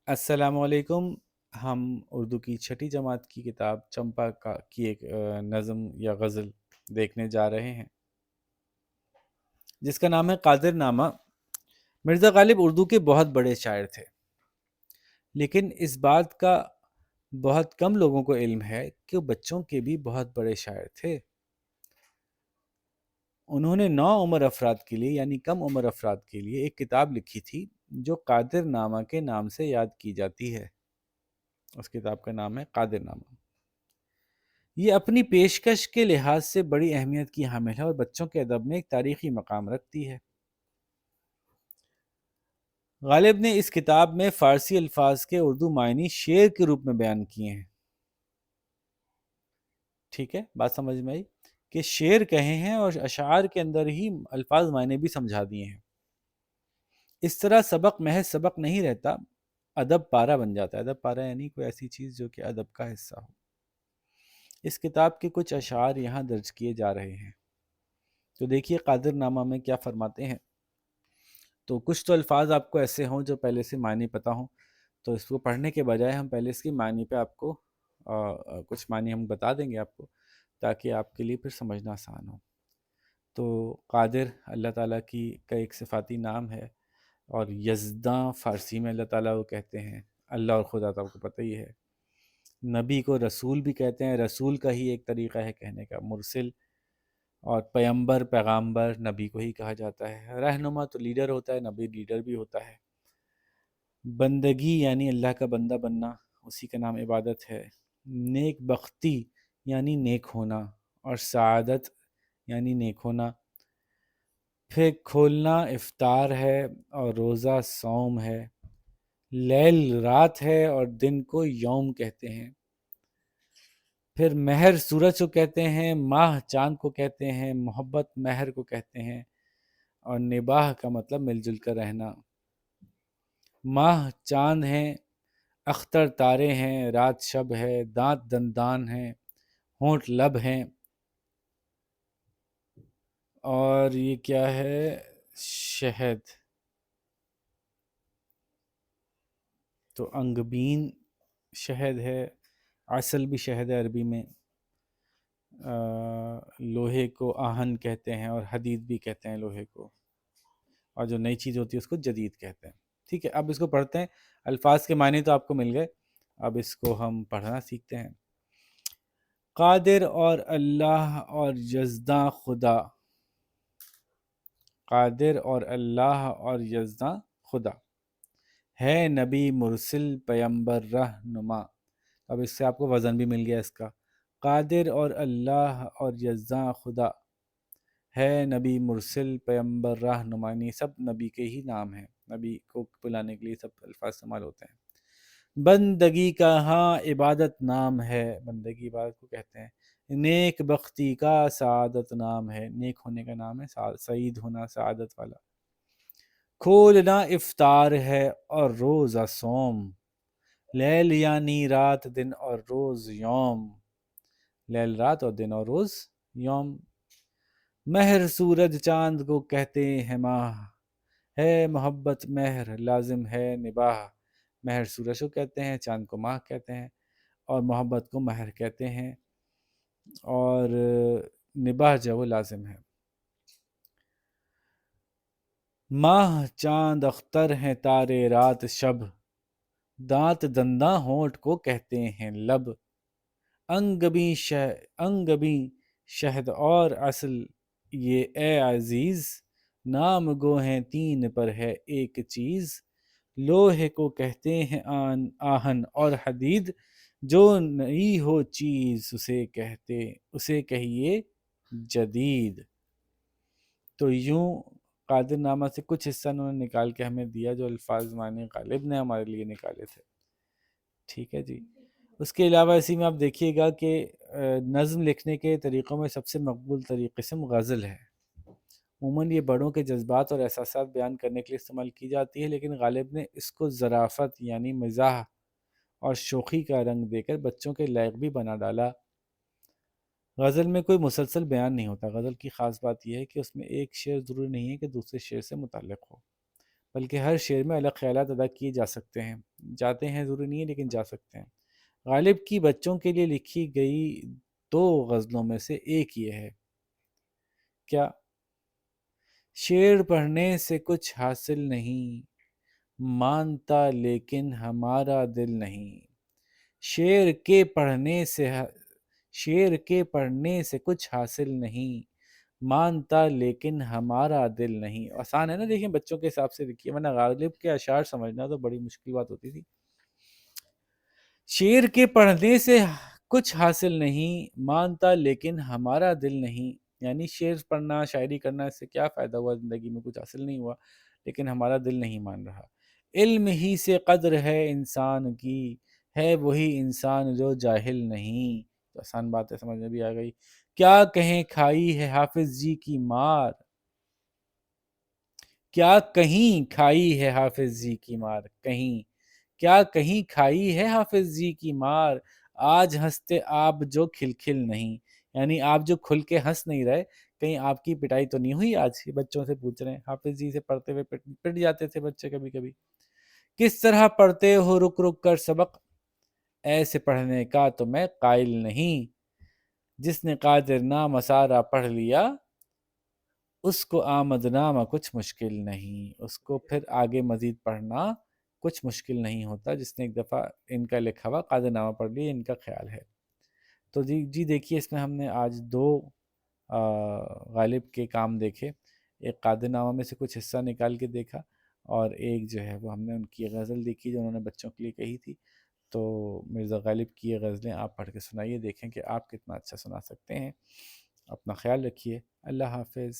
السلام علیکم۔ ہم اردو کی چھٹی جماعت کی کتاب چمپا کی ایک نظم یا غزل دیکھنے جا رہے ہیں جس کا نام ہے قادر نامہ۔ مرزا غالب اردو کے بہت بڑے شاعر تھے، لیکن اس بات کا بہت کم لوگوں کو علم ہے کہ وہ بچوں کے بھی بہت بڑے شاعر تھے۔ انہوں نے 9 عمر افراد کے لیے یعنی کم عمر افراد کے لیے ایک کتاب لکھی تھی جو قادر نامہ کے نام سے یاد کی جاتی ہے۔ اس کتاب کا نام ہے قادر نامہ۔ یہ اپنی پیشکش کے لحاظ سے بڑی اہمیت کی حامل ہے اور بچوں کے ادب میں ایک تاریخی مقام رکھتی ہے۔ غالب نے اس کتاب میں فارسی الفاظ کے اردو معنی شعر کے روپ میں بیان کیے ہیں۔ ٹھیک ہے، بات سمجھ میں آئی کہ شعر کہے ہیں اور اشعار کے اندر ہی الفاظ معنی بھی سمجھا دیے ہیں۔ اس طرح سبق محض سبق نہیں رہتا، ادب پارہ بن جاتا ہے۔ ادب پارہ یعنی کوئی ایسی چیز جو کہ ادب کا حصہ ہو۔ اس کتاب کے کچھ اشعار یہاں درج کیے جا رہے ہیں، تو دیکھیے قادر نامہ میں کیا فرماتے ہیں۔ تو کچھ تو الفاظ آپ کو ایسے ہوں جو پہلے سے معنی پتہ ہوں، تو اس کو پڑھنے کے بجائے ہم پہلے اس کی معنی پہ آپ کو کچھ معنی ہم بتا دیں گے آپ کو، تاکہ آپ کے لیے پھر سمجھنا آسان ہو۔ تو قادر اللہ تعالیٰ کی کا ایک صفاتی نام ہے، اور یزداں فارسی میں اللہ تعالیٰ کو کہتے ہیں۔ اللہ اور خدا تو آپ کو پتہ ہی ہے۔ نبی کو رسول بھی کہتے ہیں، رسول کا ہی ایک طریقہ ہے کہنے کا، مرسل، اور پیمبر پیغامبر نبی کو ہی کہا جاتا ہے۔ رہنما تو لیڈر ہوتا ہے، نبی لیڈر بھی ہوتا ہے۔ بندگی یعنی اللہ کا بندہ بننا، اسی کا نام عبادت ہے۔ نیک بختی یعنی نیک ہونا، اور سعادت یعنی نیک ہونا۔ پھر کھولنا افطار ہے اور روزہ صوم ہے۔ لیل رات ہے اور دن کو یوم کہتے ہیں۔ پھر مہر سورج کو کہتے ہیں، ماہ چاند کو کہتے ہیں، محبت مہر کو کہتے ہیں، اور نباہ کا مطلب مل جل کر رہنا۔ ماہ چاند ہیں، اختر تارے ہیں، رات شب ہے، دانت دندان ہیں، ہونٹ لب ہیں، اور یہ کیا ہے؟ شہد۔ تو انگبین شہد ہے، عسل بھی شہد ہے عربی میں۔ لوہے کو آہن کہتے ہیں، اور حدید بھی کہتے ہیں لوہے کو، اور جو نئی چیز ہوتی ہے اس کو جدید کہتے ہیں۔ ٹھیک ہے، اب اس کو پڑھتے ہیں۔ الفاظ کے معنی تو آپ کو مل گئے، اب اس کو ہم پڑھنا سیکھتے ہیں۔ قادر اور اللہ اور یزداں خدا۔ قادر اور اللہ اور یزداں خدا ہے نبی مرسل پیمبر رہنما۔ اب اس سے آپ کو وزن بھی مل گیا اس کا۔ قادر اور اللہ اور یزداں خدا ہے نبی مرسل پیمبر رہنما، یعنی سب نبی کے ہی نام ہیں، نبی کو بلانے کے لیے سب الفاظ استعمال ہوتے ہیں۔ بندگی کا ہاں عبادت نام ہے، بندگی عبادت کو کہتے ہیں۔ نیک بختی کا سعادت نام ہے، نیک ہونے کا نام ہے، سعید ہونا، سعادت والا۔ کھولنا افطار ہے اور روزہ صوم، لیل یعنی رات، دن اور روز یوم، لیل رات اور دن اور روز یوم۔ مہر سورج چاند کو کہتے ہیں ماہ، ہے محبت مہر لازم ہے نباہ۔ مہر سورج کو کہتے ہیں، چاند کو ماہ کہتے ہیں، اور محبت کو مہر کہتے ہیں، اور نباہ جو وہ لازم ہے۔ ماہ چاند اختر ہیں تارے رات شب، دانت دنداں ہونٹ کو کہتے ہیں لب۔ انگبی شہد اور عسل یہ اے عزیز، نام گو ہیں تین پر ہے ایک چیز۔ لوہے کو کہتے ہیں آہن اور حدید، جو نئی ہو چیز اسے کہیے جدید۔ تو یوں قادر نامہ سے کچھ حصہ انہوں نے نکال کے ہمیں دیا جو الفاظ معنی غالب نے ہمارے لیے نکالے تھے۔ ٹھیک ہے جی۔ اس کے علاوہ اسی میں آپ دیکھیے گا کہ نظم لکھنے کے طریقوں میں سب سے مقبول قسم غزل ہے۔ عموماً یہ بڑوں کے جذبات اور احساسات بیان کرنے کے لیے استعمال کی جاتی ہے، لیکن غالب نے اس کو ظرافت یعنی مزاح اور شوخی کا رنگ دے کر بچوں کے لائق بھی بنا ڈالا۔ غزل میں کوئی مسلسل بیان نہیں ہوتا۔ غزل کی خاص بات یہ ہے کہ اس میں ایک شعر ضروری نہیں ہے کہ دوسرے شعر سے متعلق ہو، بلکہ ہر شعر میں الگ خیالات ادا کیے جا سکتے ہیں، جاتے ہیں ضروری نہیں ہے لیکن جا سکتے ہیں۔ غالب کی بچوں کے لیے لکھی گئی 2 غزلوں میں سے ایک یہ ہے، کیا؟ شعر پڑھنے سے کچھ حاصل نہیں، مانتا لیکن ہمارا دل نہیں۔ شعر کے پڑھنے سے کچھ حاصل نہیں، مانتا لیکن ہمارا دل نہیں۔ آسان ہے نا، دیکھیں بچوں کے حساب سے لکھی ہے، ورنہ غالب کے اشعار سمجھنا تو بڑی مشکل بات ہوتی تھی۔ شعر کے پڑھنے سے کچھ حاصل نہیں، مانتا لیکن ہمارا دل نہیں، یعنی شعر پڑھنا، شاعری کرنا، اس سے کیا فائدہ ہوا، زندگی میں کچھ حاصل نہیں ہوا، لیکن ہمارا دل نہیں مان رہا۔ علم ہی سے قدر ہے انسان کی، ہے وہی انسان جو جاہل نہیں۔ تو آسان بات ہے، سمجھ میں بھی آ گئی۔ کیا کہیں کھائی ہے حافظ جی کی مار، کیا کہیں کھائی ہے حافظ جی کی مار، کہیں کیا کہیں کھائی ہے حافظ جی کی مار، آج ہنستے آپ جو کھل کھل نہیں، یعنی آپ جو کھل کے ہنس نہیں رہے، کہیں آپ کی پٹائی تو نہیں ہوئی آج؟ بچوں سے پوچھ رہے ہیں، حافظ جی سے پڑھتے ہوئے پٹ جاتے تھے بچے کبھی کبھی۔ کس طرح پڑھتے ہو رک رک کر سبق، ایسے پڑھنے کا تو میں قائل نہیں، جس نے قادر نامہ سارا پڑھ لیا، اس کو آمد نامہ کچھ مشکل نہیں، اس کو پھر آگے مزید پڑھنا کچھ مشکل نہیں ہوتا، جس نے ایک دفعہ ان کا لکھا ہوا قادر نامہ پڑھ لیا، ان کا خیال ہے۔ تو جی دیکھیے، اس میں ہم نے آج 2 غالب کے کام دیکھے، ایک قادر نامہ میں سے کچھ حصہ نکال کے دیکھا، اور ایک جو ہے وہ ہم نے ان کی غزل دیکھی جو انہوں نے بچوں کے لیے کہی تھی۔ تو مرزا غالب کی یہ غزلیں آپ پڑھ کے سنائیے، دیکھیں کہ آپ کتنا اچھا سنا سکتے ہیں۔ اپنا خیال رکھیے، اللہ حافظ۔